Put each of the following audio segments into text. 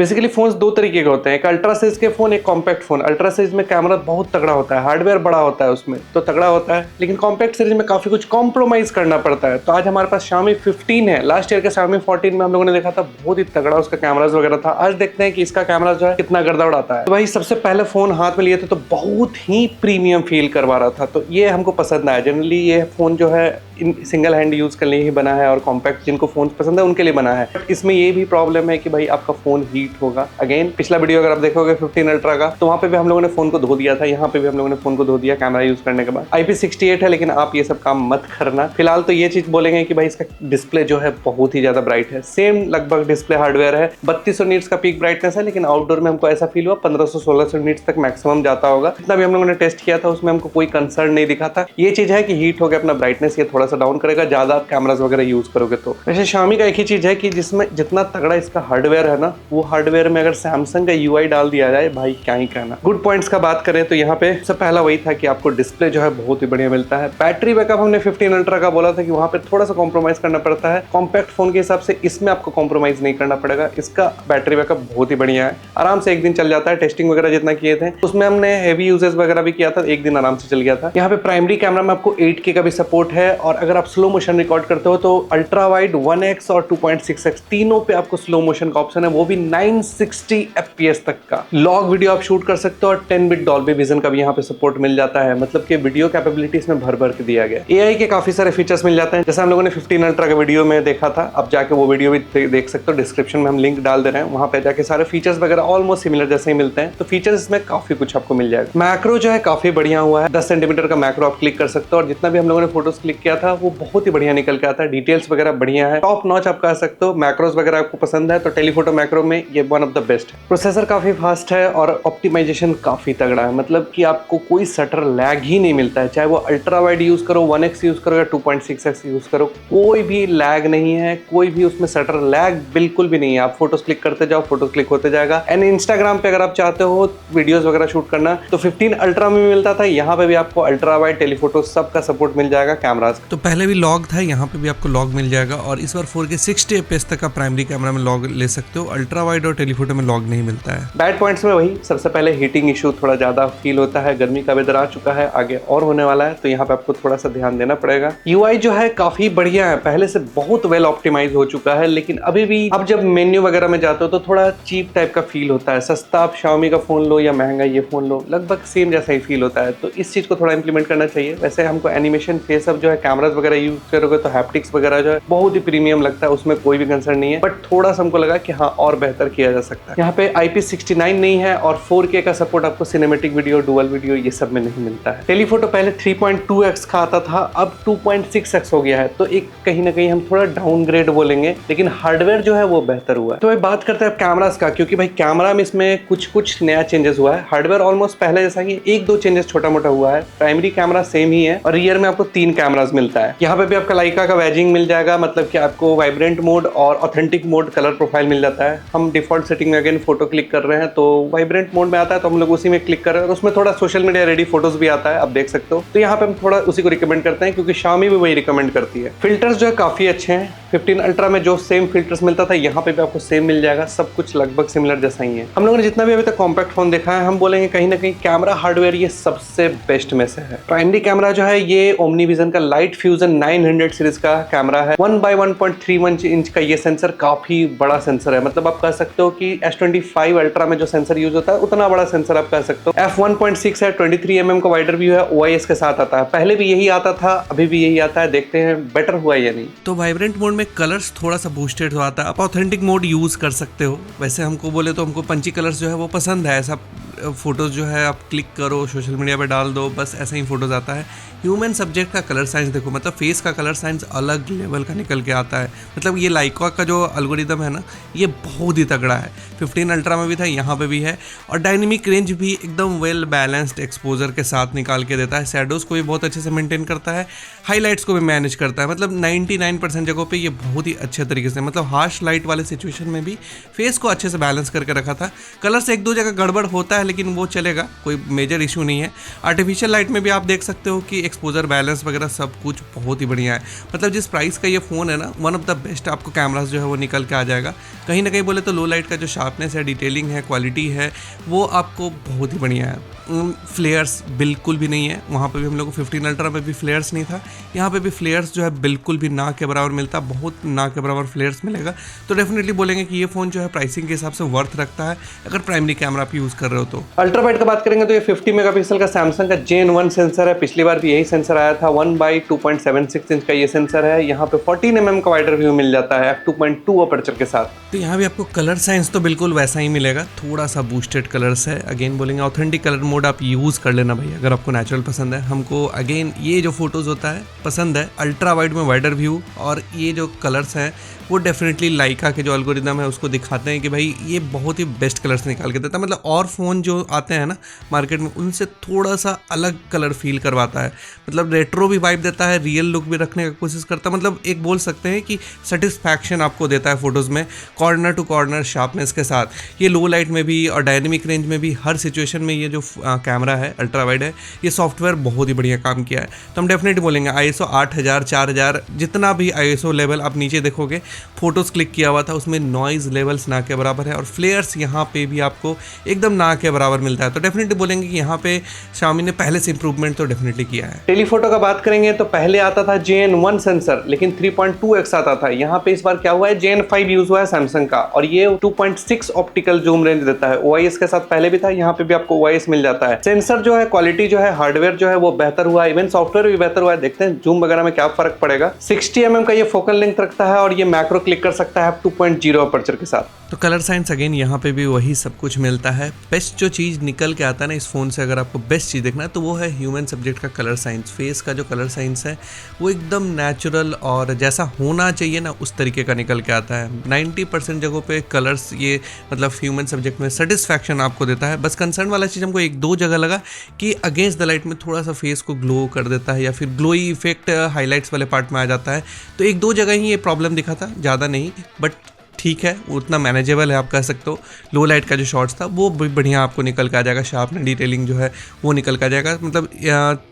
Basically phone दो तरीके के होते हैं, एक अल्ट्रा साइज के फोन, एक कॉम्पैक्ट फोन। अल्ट्रा साइज में कैमरा बहुत तगड़ा होता है, हार्डवेयर बड़ा होता है उसमें तो तगड़ा होता है, लेकिन कॉम्पैक्ट सीरीज में काफी कुछ कॉम्प्रोमाइज करना पड़ता है। तो आज हमारे पास Xiaomi 15 है। लास्ट ईयर के Xiaomi 14 में हम लोगों ने देखा था बहुत ही तगड़ा उसका कैमराज वगैरह था। आज देखते हैं कि इसका कैमरा जो है कितना गर्दा उड़ाता है। तो भाई सबसे पहले फोन हाथ में लिए थे तो बहुत ही प्रीमियम फील करवा रहा था, तो ये हमको पसंद आया। जनरली ये फोन जो है सिंगल हैंड यूज करने ही बना है और कॉम्पैक्ट जिनको फोन पसंद है उनके लिए बना है। बट इसमें ये भी प्रॉब्लम है कि भाई आपका फोन हीट होगा। अगेन पिछला वीडियो अगर आप देखोगे 15 अल्ट्रा का, तो वहाँ पे भी हम लोगों ने फोन को धो दिया था, यहाँ पे भी हम लोगों ने फोन को धो दिया कैमरा यूज करने के बाद। IP68 है, लेकिन आप ये सब काम मत करना। फिलहाल तो ये चीज बोलेंगे कि भाई इसका डिस्प्ले जो है बहुत ही ज्यादा ब्राइट है। सेम लगभग डिस्प्ले हार्डवेयर है, 3200 नीट्स का पीक ब्राइटनेस है, लेकिन आउटडोर में हमको ऐसा फील हुआ 1500-1600 नीट्स तक मैक्सिमम जाता होगा। जितना भी हम लोगों ने टेस्ट किया था उसमें हमको कोई कंसर्न नहीं दिखा था। ये चीज है कि हीट हो गया अपना ब्राइटनेस ये थोड़ा सा डाउन करेगा ज्यादा आप कैमरास वगैरह यूज करोगे तो। वैसे Xiaomi का एक ही चीज है कि जिसमें जितना तगड़ा इसका हार्डवेयर है ना, वो हार्डवेयर में अगर सैमसंग का UI डाल दिया जाए भाई क्या ही कहना। गुड पॉइंट्स का बात करें तो यहाँ पे सबसे पहला वही था कि आपको डिस्प्ले जो है बहुत ही बढ़िया मिलता है। बैटरी बैकअप हमने 15 अल्ट्रा का बोला था कि वहाँ पे थोड़ा सा कॉम्प्रोमाइज करना पड़ता है। कॉम्पैक्ट फोन के हिसाब से इसमें आपको कॉम्प्रोमाइज नहीं करना पड़ेगा। इसका बैटरी बैकअप बहुत ही बढ़िया है, आराम से एक दिन चल जाता है। टेस्टिंग वगैरह जितना किए थे उसमें हमने हेवी यूजेस वगैरह भी किया था, एक दिन आराम से चल गया था। यहाँ पे प्राइमरी कैमरा में आपको 8K का भी सपोर्ट है, और अगर आप स्लो मोशन रिकॉर्ड करते हो तो अल्ट्रा वाइड 1x और 2.6x तीनों पे आपको स्लो मोशन का ऑप्शन है, वो भी 960 FPS तक का। लॉग वीडियो आप शूट कर सकते हो और 10 बिट डॉल्बी विजन का भी यहाँ पे सपोर्ट मिल जाता है। मतलब कि वीडियो कैपेबिलिटी इसमें भर भर के दिया गया। AI के काफी सारे फीचर्स मिल जाते हैं, जैसे हम लोगों ने 15 अल्ट्रा का वीडियो में देखा था। अब जाके वो वीडियो भी देख सकते हो, डिस्क्रिप्शन में हम लिंक डाल दे रहे हैं, वहां पे जाके सारे फीचर्स वगैरह ऑलमोस्ट सिमिलर जैसे ही मिलते हैं। तो फीचर्स इसमें काफी कुछ आपको मिल जाएगा। मैक्रो जो है काफी बढ़िया हुआ है, 10 सेंटीमीटर का मैक्रो आप क्लिक कर सकते हो, और जितना भी हम लोगों ने फोटोज क्लिक किया था वो बहुत ही बढ़िया निकल के आता है। डिटेल्स वगैरह बढ़िया है, टॉप नॉच आप कह सकते हो। मैक्रोस वगैरह आपको पसंद है तो टेलीफोटो मैक्रो में ये वन ऑफ द बेस्ट है। प्रोसेसर काफी फास्ट है और ऑप्टिमाइजेशन काफी तगड़ा है, मतलब कि आपको कोई शटर लैग ही नहीं मिलता है। चाहे वो अल्ट्रा वाइड यूज करो, 1x यूज करो या 2.6x यूज करो, कोई भी लैग नहीं है, कोई भी उसमें शटर लैग बिल्कुल भी नहीं है। आप फोटोज क्लिक करते जाओ, फोटोज क्लिक होते जाएगा। एंड इंस्टाग्राम पे अगर आप चाहते हो वीडियोस वगैरह शूट करना तो 15 अल्ट्रा में मिलता था, यहाँ पे भी आपको अल्ट्रा वाइड टेलीफोटो सबका सपोर्ट मिल जाएगा कैमरास। तो पहले भी लॉग था, यहाँ पे भी आपको लॉग मिल जाएगा, और इस बार 4K 60 FPS तक का प्राइमरी कैमरा में लॉग ले सकते हो। अल्ट्रा वाइड और टेलीफोटो में लॉग नहीं मिलता है। बैड पॉइंट्स में वही सबसे पहले हीटिंग इशू थोड़ा ज्यादा फील होता है। गर्मी का वेदर आ चुका है, आगे और होने वाला है, तो यहाँ पे आपको थोड़ा सा ध्यान देना पड़ेगा। UI जो है काफी बढ़िया है, पहले से बहुत वेल ऑप्टिमाइज हो चुका है, लेकिन अभी भी अब जब मेन्यू वगैरह में जाते हो तो थोड़ा चीप टाइप का फील होता है। सस्ता आप Xiaomi का फोन लो या महंगा ये फोन लो, लगभग सेम जैसा ही फील होता है। तो इस चीज को थोड़ा इंप्लीमेंट करना चाहिए। वैसे हमको एनिमेशन फेस अब जो है कैमराज वगैरह यूज करोगे तो हैप्टिक्स वगैरह जो है बहुत ही प्रीमियम लगता है, उसमें कोई भी कंसर्न नहीं है। बट थोड़ा सा हमको लगा कि हाँ और बेहतर किया जा सकता है। यहाँ पे IP69 नहीं है, और 4K का सपोर्ट आपको सिनेमेटिक वीडियो, डुअल वीडियो ये सब में नहीं मिलता है। टेलीफोटो पहले 3.2x का आता था, अब 2.6x हो गया है, तो एक कहीं ना कहीं हम थोड़ा डाउनग्रेड बोलेंगे, लेकिन हार्डवेयर जो है वो बेहतर हुआ है। तो भाई बात करते हैं कैमरास का, क्योंकि भाई कैमरा में इसमें कुछ नया चेंजेस हुआ है। हार्डवेयर ऑलमोस्ट पहले जैसा ही, एक दो चेंजेस छोटा मोटा हुआ है। प्राइमरी कैमरा सेम ही है, और रियर में आपको 3 कैमरास मिलता है। यहाँ पे भी आपका लाइका का वैजिंग मिल जाएगा, मतलब कि आपको वाइब्रेंट मोड और ऑथेंटिक मोड कलर प्रोफाइल मिल जाता है। हम डिफॉल्ट सेटिंग में अगेन फोटो क्लिक कर रहे हैं तो वाइब्रेंट मोड में आता है, तो हम लोग उसी में क्लिक कर रहे हैं, और उसमें थोड़ा सोशल मीडिया रेडी फोटोज भी आता है, आप देख सकते हो। तो यहाँ पे हम थोड़ा उसी को रिकमेंड करते हैं, क्योंकि Xiaomi भी वही रिकमेंड करती है। फिल्टर्स जो है काफी अच्छे हैं। 15 अल्ट्रा में जो सेम फिल्टर्स मिलता था यहाँ पे भी आपको सेम मिल जाएगा, सब कुछ लगभग सिमिलर जैसा ही है। हम लोगों ने जितना भी अभी तक कॉम्पैक्ट फोन देखा है, हम बोलेंगे कहीं ना कहीं कैमरा हार्डवेयर ये सबसे बेस्ट में से है। प्राइमरी कैमरा जो है ये OmniVision का लाइट फ्यूजन 900 सीरीज का कैमरा है। 1x1.31 इंच का ये सेंसर काफी बड़ा सेंसर है, मतलब आप कह सकते हो कि S25 अल्ट्रा में जो सेंसर यूज होता है उतना बड़ा सेंसर आप कह सकते हो। f1.6 है, 23 mm का वाइडर व्यू है, OIS के साथ आता है। पहले भी यही आता था, अभी भी यही आता है, देखते हैं बेटर हुआ या नहीं। तो वाइब्रेंट मोड में कलर्स थोड़ा सा बूस्टेड हो आता है, आप ऑथेंटिक मोड यूज कर सकते हो। वैसे हमको बोले तो हमको पंची कलर्स जो है वो पसंद है। ऐसा फोटोज जो है आप क्लिक करो, सोशल मीडिया पे डाल दो, बस ऐसा ही फोटोज आता है। ह्यूमन सब्जेक्ट का कलर साइंस देखो, मतलब फेस का कलर साइंस अलग लेवल का निकल के आता है। मतलब ये लाइका का जो एल्गोरिदम है ना, ये बहुत ही तगड़ा है। 15 अल्ट्रा में भी था, यहाँ पे भी है, और डायनेमिक रेंज भी एकदम वेल बैलेंस्ड एक्सपोजर के साथ निकाल के देता है। शैडोज को भी बहुत अच्छे से मेंटेन करता है, हाईलाइट्स को भी मैनेज करता है। मतलब 99% जगहों पे ये बहुत ही अच्छे तरीके से, मतलब हार्श लाइट वाले सिचुएशन में भी फेस को अच्छे से बैलेंस करके रखा था। कलर से एक दो जगह गड़बड़ होता है, लेकिन वो चलेगा, कोई मेजर इशू नहीं है। आर्टिफिशियल लाइट में भी आप देख सकते हो कि एक्सपोजर बैलेंस वगैरह सब कुछ बहुत ही बढ़िया है। मतलब जिस प्राइस का ये फ़ोन है ना, वन ऑफ द बेस्ट आपको कैमरास जो है वो निकल के आ जाएगा। कहीं ना कहीं बोले तो लो लाइट का जो शार्पनेस है, डिटेलिंग है, क्वालिटी है, वो आपको बहुत ही बढ़िया है। फ्लेयर्स बिल्कुल भी नहीं है। वहाँ पे भी हम लोग को 15 अल्ट्रा में भी फ्लेयर्स नहीं था, यहाँ पे भी फ्लेयर्स जो है बिल्कुल भी ना के बराबर मिलता, बहुत ना के बराबर फ्लेयर्स मिलेगा। तो डेफिनेटली बोलेंगे कि ये फ़ोन जो है प्राइसिंग के हिसाब से वर्थ रखता है अगर प्राइमरी कैमरा आप यूज़ कर रहे हो तो। अल्ट्रा वाइड का बात करेंगे तो ये 50 मेगापिक्सल का सैमसंग का Gen 1 सेंसर है। पिछली बार भी यही सेंसर आया था। 1/2.76 इंच का ये सेंसर है। यहाँ पे 14 mm का वाइडर व्यू मिल जाता है f2.2 अपर्चर के साथ। तो यहाँ भी आपको कलर साइंस तो बिल्कुल वैसा ही मिलेगा, थोड़ा सा बूस्टेड कलर्स है। अगेन बोलेंगे ऑथेंटिक कलर मोड आप यूज़ कर लेना भाई, अगर आपको नेचुरल पसंद है। हमको अगेन ये जो फोटोज़ होता है पसंद है, अल्ट्रा वाइड में वाइडर व्यू, और ये जो कलर्स हैं वो डेफिनेटली लाइका के जो एल्गोरिदम है उसको दिखाते हैं कि भाई ये बहुत ही बेस्ट कलर्स निकाल के देता है। मतलब और फ़ोन जो आते हैं ना मार्केट में उनसे थोड़ा सा अलग कलर फील करवाता है, मतलब रेट्रो भी वाइब देता है, रियल लुक भी रखने का कोशिश करता है। मतलब एक बोल सकते हैं कि सेटिस्फैक्शन आपको देता है फ़ोटोज़ में, कॉर्नर टू कॉर्नर शार्पनेस के साथ। ये लो लाइट में भी और डायनेमिक रेंज में भी हर सिचुएशन में ये जो कैमरा है अल्ट्रा वाइड है, ये सॉफ्टवेयर बहुत ही बढ़िया काम किया है। तो हम डेफिनेटली बोलेंगे ISO 8000 4000 जितना भी ISO लेवल आप नीचे देखोगे फोटोज़ क्लिक किया हुआ था उसमें नॉइज़ लेवल्स ना के बराबर है, और फ्लेयर्स यहाँ पे भी आपको एकदम ना के बराबर मिलता है। तो डेफिनेटली बोलेंगे कि यहाँ पे Xiaomi ने पहले से इंप्रूवमेंट तो डेफिनेटली किया है। टेलीफोटो का बात करेंगे तो पहले आता था Gen 1 सेंसर, लेकिन 3.2x आता था। यहाँ पे इस बार क्या हुआ है, Gen 5 यूज हुआ है सैमसंग का, और ये 2.6 ऑप्टिकल जूम रेंज देता है। OIS के साथ पहले भी था, यहाँ पे भी आपको OIS मिल जाता है। सेंसर जो है, क्वालिटी जो है, हार्डवेयर जो है वो बेहतर हुआ है, इवन सॉफ्टवेयर भी बेहतर हुआ है। देखते हैं जूम वगैरह में क्या फर्क पड़ेगा। 60 mm का ये फोकल लेंथ रखता है, और ये मैक्रो क्लिक कर सकता है 2.0 अपर्चर के साथ। तो कलर साइंस अगेन यहाँ पे भी वही सब कुछ मिलता है। बेस्ट जो चीज़ निकल के आता है ना इस फ़ोन से, अगर आपको बेस्ट चीज़ देखना है तो वो है ह्यूमन सब्जेक्ट का कलर साइंस। फेस का जो कलर साइंस है वो एकदम नेचुरल और जैसा होना चाहिए ना उस तरीके का निकल के आता है। 90% जगहों पे कलर्स ये मतलब ह्यूमन सब्जेक्ट में सेटिस्फैक्शन आपको देता है। बस कंसर्न वाला चीज़ हमको एक दो जगह लगा कि अगेंस्ट द लाइट में थोड़ा सा फेस को ग्लो कर देता है, या फिर ग्लोई इफेक्ट हाईलाइट्स वाले पार्ट में आ जाता है। तो एक दो जगह ही ये प्रॉब्लम दिखा था, ज़्यादा नहीं, बट ठीक है उतना मैनेजेबल है आप कह सकते हो। लो लाइट का जो शॉट्स था वो भी बढ़िया आपको निकल के आ जाएगा, शार्पनेस डिटेलिंग जो है वो निकल के आ जाएगा। मतलब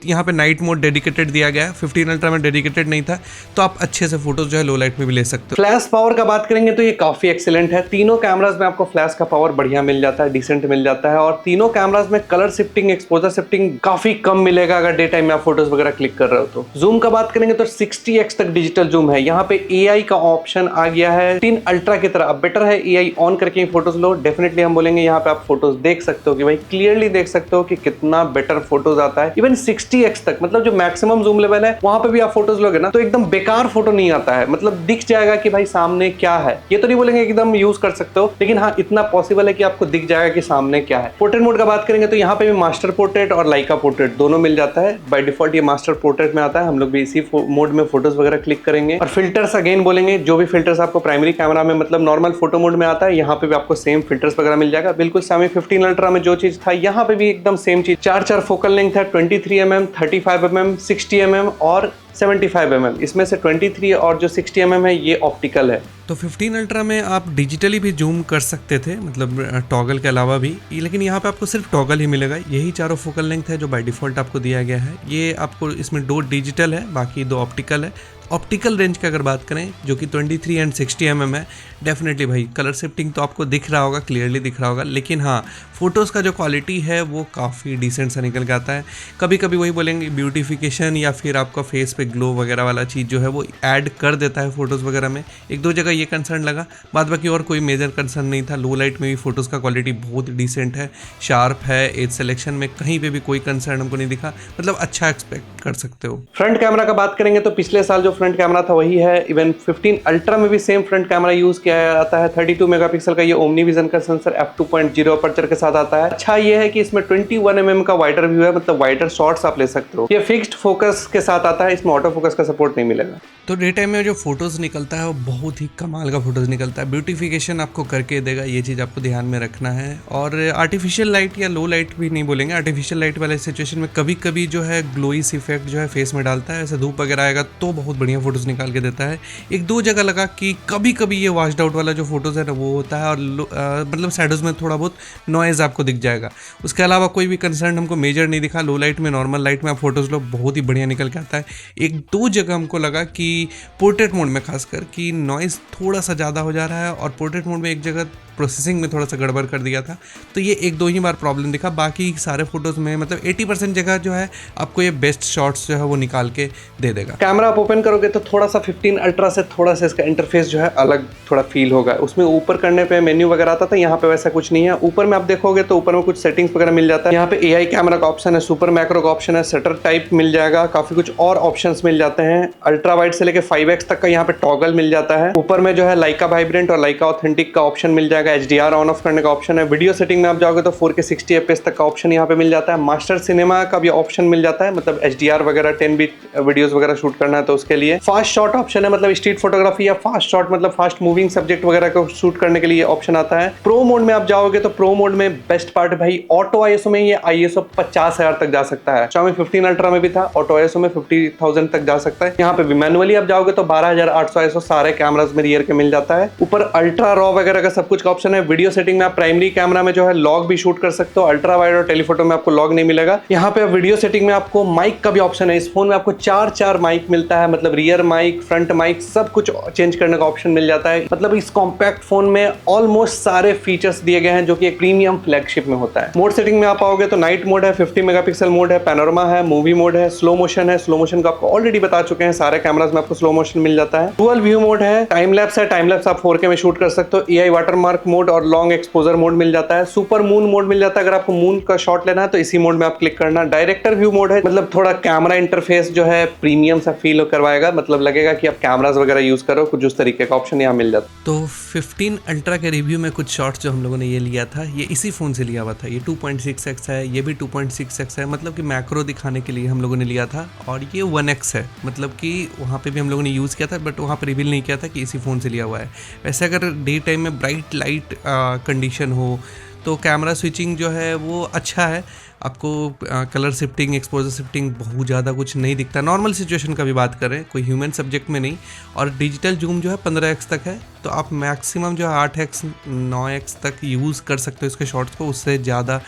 यहाँ पे नाइट मोड डेडिकेटेड दिया गया है, 15 अल्ट्रा में डेडिकेटेड नहीं था, तो आप अच्छे से फोटोज जो है लो लाइट में भी ले सकते हो। फ्लैश पावर का बात करेंगे तो ये काफी एक्सीलेंट है। तीनों कैमराज में आपको फ्लैश का पावर बढ़िया मिल जाता है, डिसेंट मिल जाता है, और तीनों कैमराज में कलर शिफ्टिंग, एक्सपोजर शिफ्टिंग काफी कम मिलेगा अगर डे टाइम में आप फोटोज वगैरह क्लिक कर रहे हो तो। जूम का बात करेंगे तो 60x तक डिजिटल जूम है। यहाँ पे AI का ऑप्शन आ गया है 3 अल्ट्रा की तरह। अब बेटर है AI ऑन करके फोटोज लो। डेफिनेटली हम बोलेंगे यहाँ पे आप फोटोज देख सकते हो कि भाई क्लियरली देख सकते हो कि कितना बेटर फोटोज आता है। इवन 60x तक, मतलब जो मैक्सिमम जूम लेवल है वहां पे भी आप फोटोज लोगे ना तो एकदम बेकार फोटो नहीं आता है। मतलब दिख जाएगा कि भाई सामने क्या है। ये तो नहीं बोलेंगे एकदम यूज कर सकते हो, लेकिन हाँ इतना पॉसिबल है कि आपको दिख जाएगा कि सामने क्या है। पोर्ट्रेट मोड का बात करेंगे तो यहाँ पे भी मास्टर पोर्ट्रेट और लाइका पोर्ट्रेट दोनों मिल जाता है। बाय डिफॉल्ट ये मास्टर पोर्ट्रेट में आता है, हम लोग भी इसी मोड में फोटोज वगैरह क्लिक करेंगे। और फिल्टर्स अगेन बोलेंगे जो भी फिल्टर्स आपको प्राइमरी कैमरा में मतलब नॉर्मल फोटो मोड में आता है, यहाँ पे भी आपको सेम फिल्टर्स वगैरह मिल जाएगा। बिल्कुल Xiaomi 15 अल्ट्रा में जो चीज था यहाँ पे भी एकदम सेम चीज। 4 फोकल लेंथ है, 23 mm, 35 mm, 60 mm और 75 mm। इसमें से 23 और जो 60 mm है ये ऑप्टिकल है। तो 15 अल्ट्रा में आप डिजिटली भी जूम कर सकते थे, मतलब टॉगल के अलावा भी, लेकिन यहाँ पे आपको सिर्फ टॉगल ही मिलेगा। यही चारों फोकल लेंथ है जो बाय डिफ़ॉल्ट आपको दिया गया है। ये आपको इसमें 2 डिजिटल है, बाकी 2 ऑप्टिकल है। ऑप्टिकल रेंज की अगर बात करें जो कि 23 एंड 60 mm है, डेफिनेटली भाई कलर शिफ्टिंग तो आपको दिख रहा होगा, क्लियरली दिख रहा होगा, लेकिन हाँ फोटोज़ का जो क्वालिटी है वो काफ़ी डिसेंट सा निकल के आता है। कभी कभी वही बोलेंगे ब्यूटिफिकेशन या फिर आपका फेस पे ग्लो वगैरह वाला चीज़ जो है वो ऐड कर देता है फोटोज़ वगैरह में। एक दो जगह ये कंसर्न लगा, बाद बाकी और कोई मेजर कंसर्न नहीं था। लो लाइट में भी फोटोज़ का क्वालिटी बहुत डिसेंट है, शार्प है। एज सिलेक्शन में कहीं पे भी कोई कंसर्न हमको नहीं दिखा, मतलब अच्छा एक्सपेक्ट कर सकते हो। फ्रंट कैमरा का बात करेंगे तो पिछले साल जो फ्रंट कैमरा था वही है। इवन 15 अल्ट्रा में भी सेम फ्रंट कैमरा यूज किया जाता है। 32 मेगापिक्सल का ये ओमनी विजन का सेंसर f2.0 अपर्चर के साथ आता है। अच्छा ये है कि इसमें 21 mm का वाइडर व्यू है, मतलब वाइडर शॉट्स आप ले सकते हो। ये फिक्स्ड फोकस के साथ आता है, इसमें ऑटो फोकस का सपोर्ट नहीं मिलेगा। तो डे टाइम में जो फ़ोटोज़ निकलता है वो बहुत ही कमाल का फ़ोटोज़ निकलता है। ब्यूटिफिकेशन आपको करके देगा, ये चीज़ आपको ध्यान में रखना है। और आर्टिफिशियल लाइट या लो लाइट भी नहीं बोलेंगे, आर्टिफिशियल लाइट वाले सिचुएशन में कभी कभी जो है ग्लोइस इफेक्ट जो है फेस में डालता है। ऐसे धूप वगैरह आएगा तो बहुत बढ़िया फ़ोटोज़ निकाल के देता है। एक दो जगह लगा कि कभी कभी ये वॉश्ड आउट वाला जो फ़ोटोज़ है ना वो होता है, और मतलब शैडोज़ में थोड़ा बहुत नॉइज़ आपको दिख जाएगा। उसके अलावा कोई भी कंसर्न हमको मेजर नहीं दिखा। लो लाइट में, नॉर्मल लाइट में आप फोटोज़ लो बहुत ही बढ़िया निकल के आता है। एक दो जगह हमको लगा कि पोर्ट्रेट मोड में खासकर कि नॉइज़ थोड़ा सा ज़्यादा हो जा रहा है, और पोर्ट्रेट मोड में एक जगह प्रोसेसिंग में थोड़ा सा गड़बड़ कर दिया था। तो ये एक दो ही बार प्रॉब्लम दिखा। बाकी सारे फोटोज़ में मतलब 80% जगह जो है आपको ये बेस्ट शॉट्स जो है वो निकाल के दे देगा। कैमरा आप ओपन करोगे तो थोड़ा सा 15 अल्ट्रा से थोड़ा सा इसका इंटरफेस जो है अलग थोड़ा फील होगा। उसमें ऊपर करने पे मेन्यू वगैरह आता था, यहाँ पे वैसा कुछ नहीं है। ऊपर में आप देखोगे तो ऊपर में कुछ सेटिंग्स वगैरह मिल जाता है। यहाँ पे AI कैमरा का ऑप्शन है, सुपर मैक्रो का ऑप्शन है, शटर टाइप मिल जाएगा, काफी कुछ और ऑप्शंस मिल जाते हैं। अल्ट्रा वाइड से लेके 5x तक का यहाँ पे टॉगल मिल जाता है। ऊपर में जो है लाइका वाइब्रेंट और लाइका ऑथेंटिक का ऑप्शन मिल जाएगा। HDR ऑन ऑफ करने का ऑप्शन है। वीडियो सेटिंग में आप जाओगे तो 4K 60 FPS तक का ऑप्शन यहाँ पे मिल जाता है। मास्टर सिनेमा का भी ऑप्शन मिल जाता है, मतलब HDR वगैरह 10 बिट वीडियोस वगैरह शूट करना है तो उसके लिए। फास्ट शॉट ऑप्शन है, मतलब स्ट्रीट फोटोग्राफी या फास्ट शॉट मतलब फास्ट मूविंग सब्जेक्ट वगैरह को शूट करने के लिए ऑप्शन आता है। प्रो मोड में आप जाओगे तो प्रो मोड में बेस्ट पार्ट भाई ऑटो ISO में ये ISO 50,000 तक जा सकता है। Xiaomi 15 अल्ट्रा में भी था, ऑटो ISO में 50,000 तक जा सकता है। यहाँ पे भी मैनुअली आप जाओगे तो 12,800 ISO सारे कैमरास में रियर के मिल जाता है। ऊपर अल्ट्रा रॉ वगैरह का सब कुछ का ऑप्शन है। वीडियो सेटिंग में आप प्राइमरी कैमरा में जो है लॉग भी शूट कर सकते हो। अल्ट्रा वाइड और टेलीफोटो में आपको लॉग नहीं मिलेगा। यहाँ पे वीडियो सेटिंग में आपको माइक का भी ऑप्शन है। इस फोन में आपको 4 माइक मिलता है, मतलब रियर माइक, फ्रंट माइक, सब कुछ चेंज करने का ऑप्शन मिल जाता है। मतलब इस कॉम्पैक्ट फोन में ऑलमोस्ट सारे फीचर्स दिए गए हैं जो कि एक प्रीमियम फ्लैगशिप में होता है। मोड सेटिंग में आप आओगे तो नाइट मोड है, 50 मेगापिक्सल मोड है, पैनोरमा है, मूवी मोड है, स्लो मोशन है। स्लो मोशन का आपको ऑलरेडी बता चुके हैं, सारे कैमरास में आपको स्लो मोशन मिल जाता है। डुअल व्यू मोड है, टाइम लैप्स है, टाइम लैप्स आप 4K में शूट कर सकते हो। AI वाटरमार्क मोड और लॉन्ग एक्सपोजर मोड मिल जाता है। सुपर मून मोड मिल जाता है, अगर आपको मून का शॉट लेना है तो इसी मोड में आप क्लिक करना। डायरेक्टर व्यू मोड है, मतलब थोड़ा कैमरा इंटरफेस जो है प्रीमियम सा फील करवाएगा, मतलब लगेगा कि आप कैमरास वगैरह यूज करो, कुछ उस तरीके का ऑप्शन यहाँ मिल जाता है। तो 15 अल्ट्रा के रिव्यू में कुछ शॉट्स जो हम लोगों ने ये लिया था, ये इसी फ़ोन से लिया हुआ था। ये 2.6x है, ये भी 2.6x है, मतलब कि मैक्रो दिखाने के लिए हम लोगों ने लिया था। और ये 1x है, मतलब कि वहाँ पे भी हम लोगों ने यूज़ किया था, बट वहाँ पे रिवील नहीं किया था कि इसी फ़ोन से लिया हुआ है। वैसे अगर डे टाइम में ब्राइट लाइट कंडीशन हो तो कैमरा स्विचिंग जो है वो अच्छा है। आपको कलर शिफ्टिंग, एक्सपोजर शिफ्टिंग बहुत ज़्यादा कुछ नहीं दिखता। नॉर्मल सिचुएशन का भी बात करें, कोई ह्यूमन सब्जेक्ट में नहीं। और डिजिटल जूम जो है 15x तक है, तो आप मैक्सिमम जो है 8x 9x तक यूज़ कर सकते हो इसके शॉट्स को, उससे ज़्यादा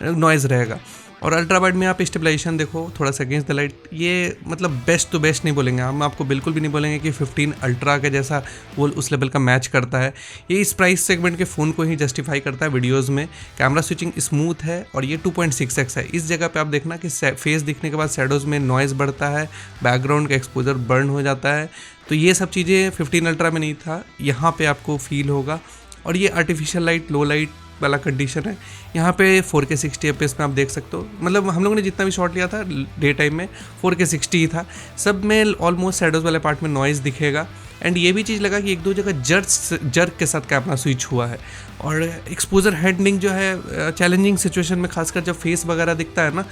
नॉइज़ रहेगा। और अल्ट्रा वाइड में आप स्टेबलाइजेशन देखो थोड़ा सा अगेंस्ट द लाइट, ये मतलब बेस्ट तो बेस्ट नहीं बोलेंगे हम आपको, बिल्कुल भी नहीं बोलेंगे कि 15 अल्ट्रा के जैसा वो उस लेवल का मैच करता है। ये इस प्राइस सेगमेंट के फ़ोन को ही जस्टिफाई करता है वीडियोस में। कैमरा स्विचिंग स्मूथ है, और ये 2.6x है। इस जगह पे आप देखना कि फेस दिखने के बाद शैडोज़ में नॉइज़ बढ़ता है, बैकग्राउंड का एक्सपोजर बर्न हो जाता है। तो ये सब चीज़ें 15 अल्ट्रा में नहीं था, यहाँ पर आपको फील होगा। और ये आर्टिफिशियल लाइट, लो लाइट वाला कंडीशन है। यहाँ पे 4K 60 FPS में आप देख सकते हो, मतलब हम लोगों ने जितना भी शॉट लिया था डे टाइम में 4K 60 ही था। सब में ऑलमोस्ट शैडोज़ वाले पार्ट में नॉइज़ दिखेगा। एंड ये भी चीज़ लगा कि एक दो जगह जर्क के साथ कैमरा स्विच हुआ है। और एक्सपोजर हैंडलिंग जो है चैलेंजिंग सिचुएशन में, खासकर जब फेस वगैरह दिखता है ना,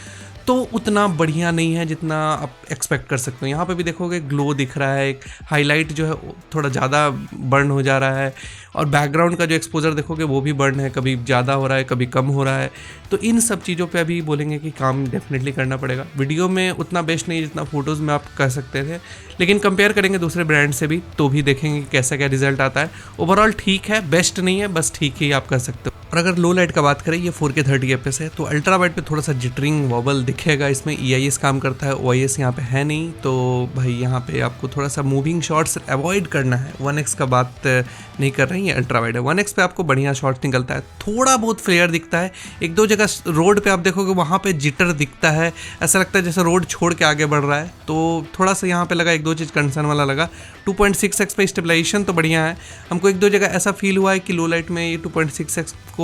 तो उतना बढ़िया नहीं है जितना आप एक्सपेक्ट कर सकते हो। यहाँ पे भी देखोगे ग्लो दिख रहा है, एक हाईलाइट जो है थोड़ा ज़्यादा बर्न हो जा रहा है। और बैकग्राउंड का जो एक्सपोजर देखोगे वो भी बर्न है, कभी ज़्यादा हो रहा है, कभी कम हो रहा है। तो इन सब चीज़ों पे अभी बोलेंगे कि काम डेफिनेटली करना पड़ेगा। वीडियो में उतना बेस्ट नहीं जितना फ़ोटोज़ में आप कह सकते थे, लेकिन कंपेयर करेंगे दूसरे ब्रांड से भी तो भी देखेंगे कि कैसा क्या रिजल्ट आता है। ओवरऑल ठीक है, बेस्ट नहीं है, बस ठीक ही आप कह सकते हो। और अगर लो लाइट का बात करें, ये 4K 30 FPS है, तो अल्ट्रा वाइड पे थोड़ा सा जिटरिंग वॉबल दिखेगा। इसमें EIS काम करता है, OIS यहाँ पे है नहीं, तो भाई यहाँ पे आपको थोड़ा सा मूविंग शॉट्स अवॉइड करना है। 1x का बात नहीं कर रहे हैं, ये अल्ट्रा वाइड है। 1x पे आपको बढ़िया शॉट निकलता है, थोड़ा बहुत फ्लेयर दिखता है। एक दो जगह रोड पे आप देखोगे वहाँ पे जिटर दिखता है, ऐसा लगता है जैसे रोड छोड़ के आगे बढ़ रहा है। तो थोड़ा सा यहाँ पे लगा, एक दो चीज़ कंसर्न वाला लगा। 2.6x पे स्टेबलाइजेशन तो बढ़िया है। हमको एक दो जगह ऐसा फील हुआ है कि लो लाइट में ये 2.6x को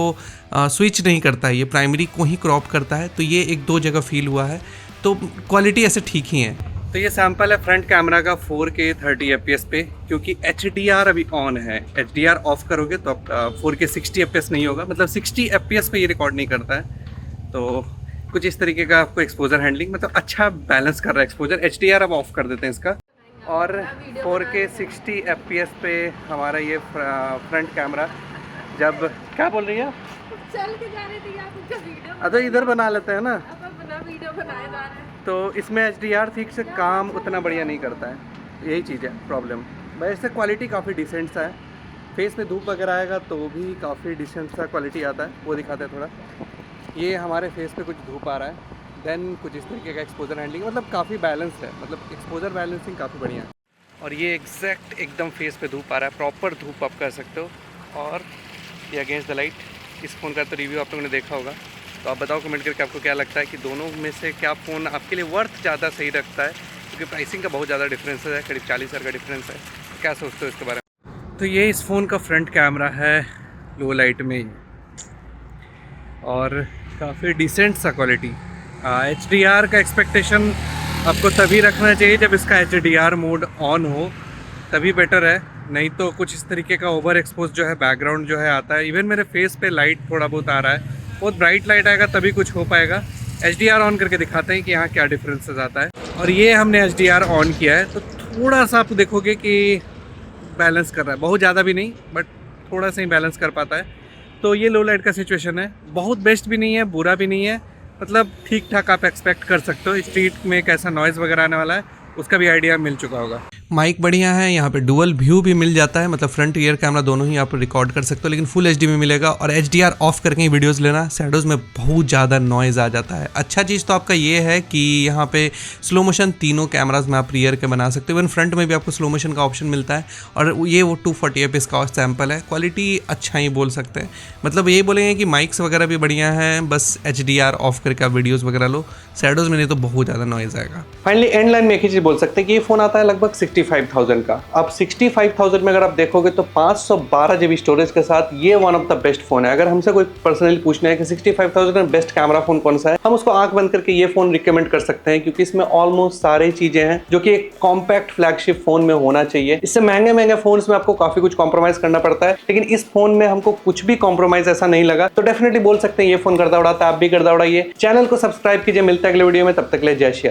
स्विच नहीं करता है, ये प्राइमरी को ही क्रॉप करता है। तो ये एक दो जगह फील हुआ है, तो क्वालिटी ऐसे ठीक ही है। तो ये सैंपल है फ्रंट कैमरा का 4K 30 FPS पे, क्योंकि HDR अभी ऑन है। HDR ऑफ करोगे तो आप 4K 60 FPS नहीं होगा, मतलब 60 FPS पे ये रिकॉर्ड नहीं करता है। तो कुछ इस तरीके का आपको एक्सपोजर हैंडलिंग, मतलब अच्छा बैलेंस कर रहा है एक्सपोजर। HDR अब ऑफ कर देते हैं इसका। और 4K 60 FPS पे हमारा ये फ्रंट कैमरा। जब क्या बोल रही है चल के जा रही थी आप उनका वीडियो अरे इधर बना लेते हैं ना, अब अपना वीडियो बनाए जा रहे हैं। तो इसमें HDR ठीक से काम उतना बढ़िया नहीं करता है, यही चीज़ है प्रॉब्लम। वैसे क्वालिटी काफ़ी डिसेंट सा है, फेस में धूप वगैरह आएगा तो भी काफ़ी डिसेंट सा क्वालिटी आता है, वो दिखाते हैं थोड़ा। ये हमारे फेस पे कुछ धूप आ रहा है, देन कुछ इस तरीके का एक्सपोजर हैंडलिंग, मतलब काफ़ी बैलेंस्ड है, मतलब एक्सपोजर बैलेंसिंग काफ़ी बढ़िया है। और ये एग्जैक्ट एकदम फेस पे धूप आ रहा है, प्रॉपर धूप आप कर सकते हो। और ये अगेंस्ट द लाइट, इस फ़ोन का तो रिव्यू आप लोगों ने देखा होगा, तो आप बताओ कमेंट करके आपको क्या लगता है कि दोनों में से क्या फ़ोन आपके लिए वर्थ ज़्यादा सही रखता है, क्योंकि प्राइसिंग का बहुत ज़्यादा डिफरेंस है, करीब 40,000 का डिफरेंस है। क्या सोचते हो इसके बारे में? तो ये इस फ़ोन का फ्रंट कैमरा है लो लाइट में, और काफ़ी डिसेंट सा क्वालिटी। HDR का एक्सपेक्टेशन आपको तभी रखना चाहिए जब इसका HDR मोड ऑन हो, तभी बेटर है, नहीं तो कुछ इस तरीके का ओवर एक्सपोज जो है बैकग्राउंड जो है आता है। इवन मेरे फेस पे लाइट थोड़ा बहुत आ रहा है, बहुत ब्राइट लाइट आएगा तभी कुछ हो पाएगा। HDR ऑन करके दिखाते हैं कि यहाँ क्या डिफरेंसेस आता है। और ये हमने HDR ऑन किया है तो थोड़ा सा आप देखोगे कि बैलेंस कर रहा है, बहुत ज़्यादा भी नहीं बट थोड़ा सा ही बैलेंस कर पाता है। तो ये लो लाइट का सिचुएशन है, बहुत बेस्ट भी नहीं है, बुरा भी नहीं है, मतलब ठीक ठाक आप एक्सपेक्ट कर सकते हो। स्ट्रीट में कैसा नॉइज़ वगैरह आने वाला है उसका भी आइडिया मिल चुका होगा। माइक बढ़िया है, यहाँ पे डुअल व्यू भी मिल जाता है, मतलब फ्रंट रियर कैमरा दोनों ही आप रिकॉर्ड कर सकते हो, लेकिन फुल HD में मिलेगा। और HDR ऑफ करके ही वीडियोस लेना, शैडोज़ में बहुत ज़्यादा नॉइज़ आ जाता है। अच्छा चीज़ तो आपका ये है कि यहाँ पे स्लो मोशन तीनों कैमराज में आप रियर के बना सकते हो, इवन फ्रंट में भी आपको स्लो मोशन का ऑप्शन मिलता है। और ये वो 240 fps का सैम्पल है, क्वालिटी अच्छा ही बोल सकते हैं, मतलब यही बोलेंगे कि माइक्स वगैरह भी बढ़िया हैं, बस HDR ऑफ करके आप वीडियोज़ वगैरह लो, शैडोज़ में नहीं तो बहुत ज़्यादा नॉइज़ आएगा। फाइनली एंड लाइन में एक ही चीज़ बोल सकते हैं कि ये फ़ोन आता है लगभग 65,000 का। अब 65,000 में अगर आप देखोगे तो 512 GB स्टोरेज के साथ ये one of the best phone है। अगर हमसे कोई पर्सनली पूछना है कि 65,000 में बेस्ट कैमरा फोन कौन सा है, हम उसको आंख बंद करके ये फोन रिकमेंड कर सकते हैं, क्योंकि इसमें ऑलमोस्ट सारी चीजें हैं जो कि एक कॉम्पैक्ट फ्लैगशिप फोन में होना चाहिए। इससे महंगे फोन में आपको काफी कुछ कॉम्प्रोमाइज करना पड़ता है, लेकिन इस फोन में हमको कुछ भी कॉम्प्रोमाइज ऐसा नहीं लगा। तो डेफिनेटली बोल सकते हैं ये फोन गर्दा उड़ाता है, आप भी गर्दा उड़ाइए। चैनल को सब्सक्राइब कीजिए, मिलता है अगले वीडियो में, तब तक ले जय श्री राम।